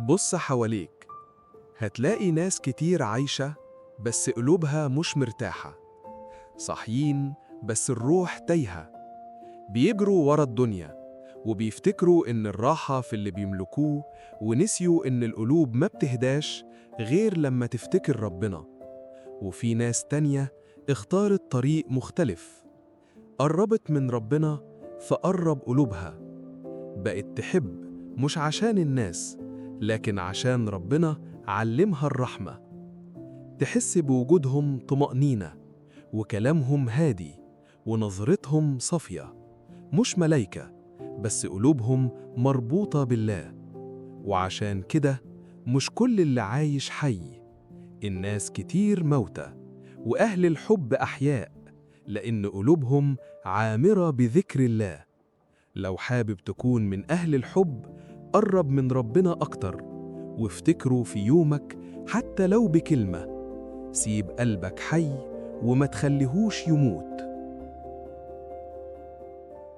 بص حواليك، هتلاقي ناس كتير عايشة بس قلوبها مش مرتاحة. صاحيين بس الروح تايهة، بيجروا ورا الدنيا وبيفتكروا إن الراحة في اللي بيملكوه، ونسيوا إن القلوب ما بتهداش غير لما تفتكر ربنا. وفي ناس تانية اختارت طريق مختلف، قربت من ربنا فقرب قلوبها، بقت تحب مش عشان الناس لكن عشان ربنا علمها الرحمة. تحس بوجودهم طمأنينة، وكلامهم هادي، ونظرتهم صافية. مش ملايكة بس قلوبهم مربوطة بالله. وعشان كده مش كل اللي عايش حي، الناس كتير موتى وأهل الحب أحياء، لأن قلوبهم عامرة بذكر الله. لو حابب تكون من أهل الحب، قرب من ربنا أكتر، وافتكره في يومك حتى لو بكلمة. سيب قلبك حي وما تخليهوش يموت.